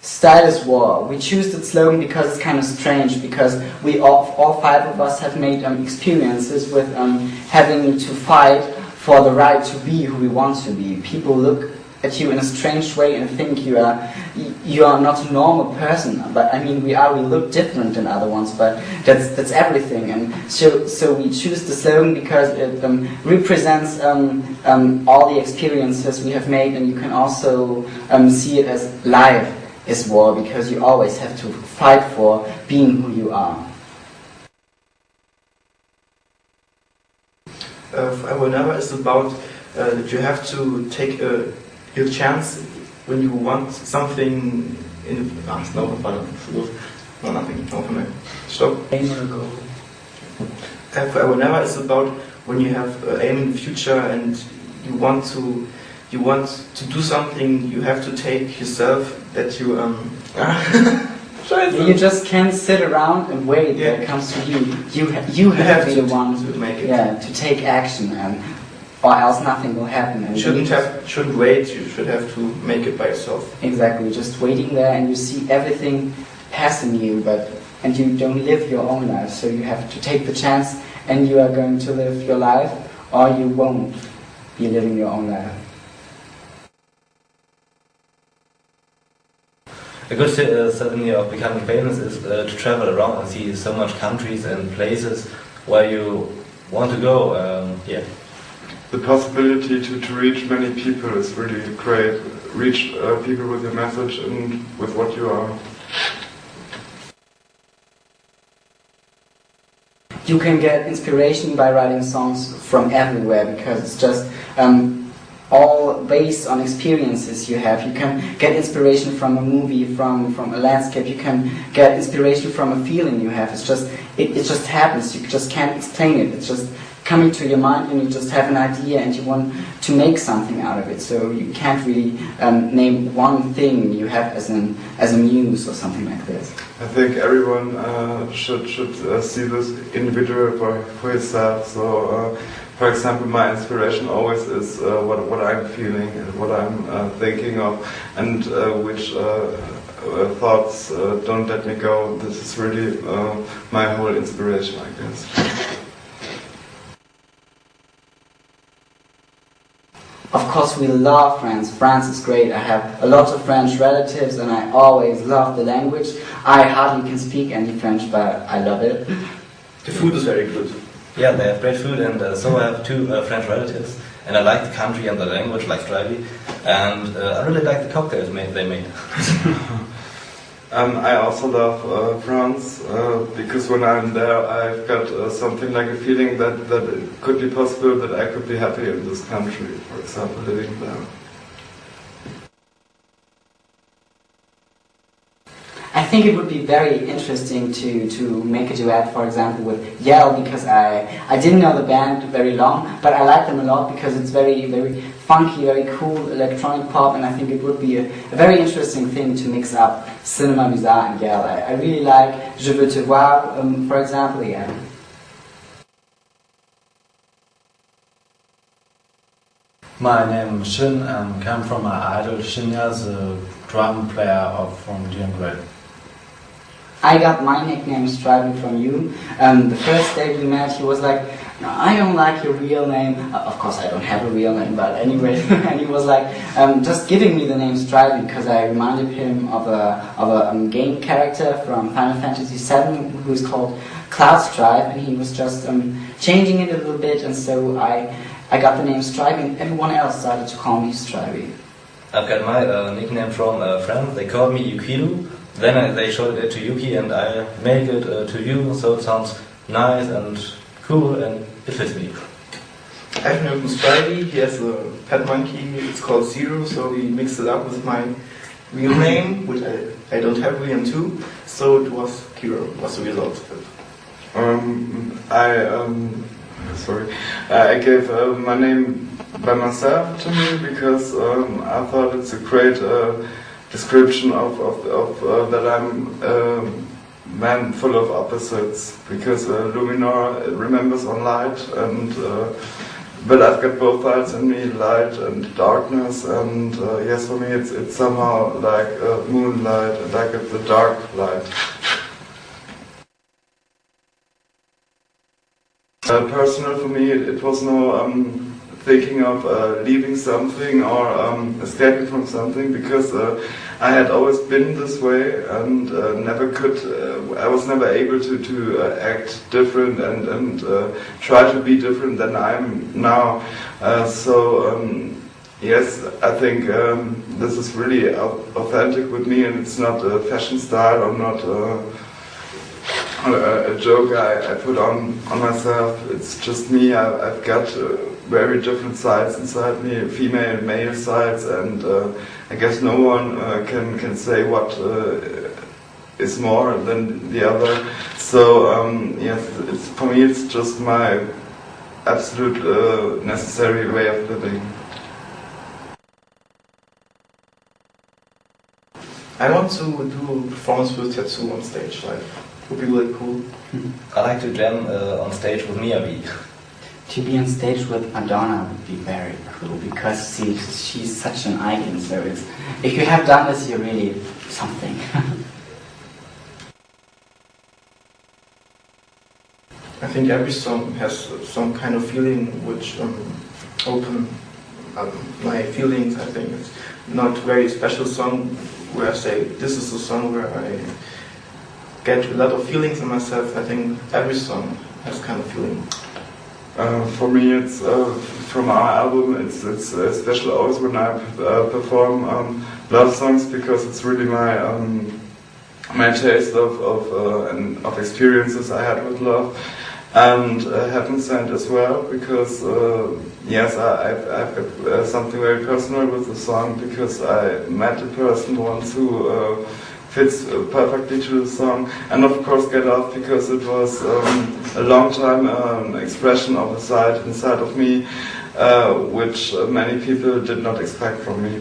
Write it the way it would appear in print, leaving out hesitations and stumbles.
Style is war. We choose that slogan because it's kind of strange, because we all five of us have made experiences with having to fight for the right to be who we want to be. People look at you in a strange way and think you are not a normal person. But I mean, we look different than other ones, but that's everything. And so we choose the slogan because it represents all the experiences we have made, and you can also see it as life is war, because you always have to fight for being who you are. I Will Never is about that you have to take your chance when you want something in... nothing. Stop. I Will Never is about when you have aim in the future and you want to do something, you have to take yourself that you You just can't sit around and wait that it comes to you. You have to be the one to make it. To take action, or else nothing will happen. And shouldn't wait. You should have to make it by yourself. Exactly. Just waiting there, and you see everything passing you, and you don't live your own life. So you have to take the chance, and you are going to live your life, or you won't be living your own life. A good certainly of becoming famous is to travel around and see so much countries and places where you want to go. The possibility to reach many people is really great. Reach people with your message and with what you are. You can get inspiration by writing songs from everywhere, because it's just all based on experiences you have. You can get inspiration from a movie, from a landscape. You can get inspiration from a feeling you have. It's just it just happens. You just can't explain it. It's just coming to your mind, and you just have an idea and you want to make something out of it. So you can't really name one thing you have as a muse or something like this. I think everyone should see this individual for himself. So. For example, my inspiration always is what I'm feeling and what I'm thinking of, and which thoughts don't let me go. This is really my whole inspiration, I guess. Of course, we love France. France is great. I have a lot of French relatives, and I always love the language. I hardly can speak any French, but I love it. The food is very good. Yeah, they have great food, and so I have two French relatives, and I like the country and the language, like Strivey, and I really like the cocktails they made. I also love France, because when I'm there I've got something like a feeling that it could be possible that I could be happy in this country, for example, living there. I think it would be very interesting to make a duet, for example, with Yell, because I didn't know the band very long, but I like them a lot because it's very, very funky, very cool electronic pop, and I think it would be a very interesting thing to mix up Cinema Bizarre and Yell. I really like Je veux te voir, for example, yeah. My name is Shin, and come from my idol Shinya, the drum player from Dion Gray. I got my nickname Striving from you. The first day we met, he was like, "No, I don't like your real name." Of course, I don't have a real name, but anyway. And he was like, just giving me the name Striving because I reminded him of a game character from Final Fantasy VII who's called Cloud Strive, and he was just changing it a little bit, and so I got the name Striving. Everyone else started to call me Striving. I've got my nickname from a friend. They called me Yukiru. Then they showed it to Yuki, and I made it to you, so it sounds nice and cool, and it fits me. I've known Spidey. He has a pet monkey. It's called Zero, so we mixed it up with my real name, which I don't have William too. So it was Kiro. Was the result of it. I gave my name by myself to me because I thought it's a great description of that I'm a man full of opposites, because Luminor remembers on light, and but I've got both sides in me, light and darkness, and yes, for me it's somehow like moonlight, and I get the dark light. Personal for me, it was no thinking of leaving something or escaping from something, because I had always been this way and never could. I was never able to act different and try to be different than I am now. Yes, I think this is really authentic with me, and it's not a fashion style or not a joke I put on myself. It's just me. I've got very different sides inside me, female and male sides, and I guess no one can say what is more than the other. So yes, for me it's just my absolute necessary way of living. I want to do a performance with tattoo on stage. Like, would be really cool. I like to jam on stage with Miyavi. To be on stage with Madonna would be very cool, because she's such an icon. So if you have done this, you're really something. I think every song has some kind of feeling which open my feelings. I think it's not a very special song where I say this is a song where I get a lot of feelings in myself. I think every song has kind of feeling. For me, it's from our album. It's special always when I perform love songs, because it's really my taste of experiences I had with love, and Heaven Sent as well, because yes, I've got something very personal with the song, because I met a person once who fits perfectly to the song, and of course Get Off, because it was a long time expression of a side inside of me which many people did not expect from me.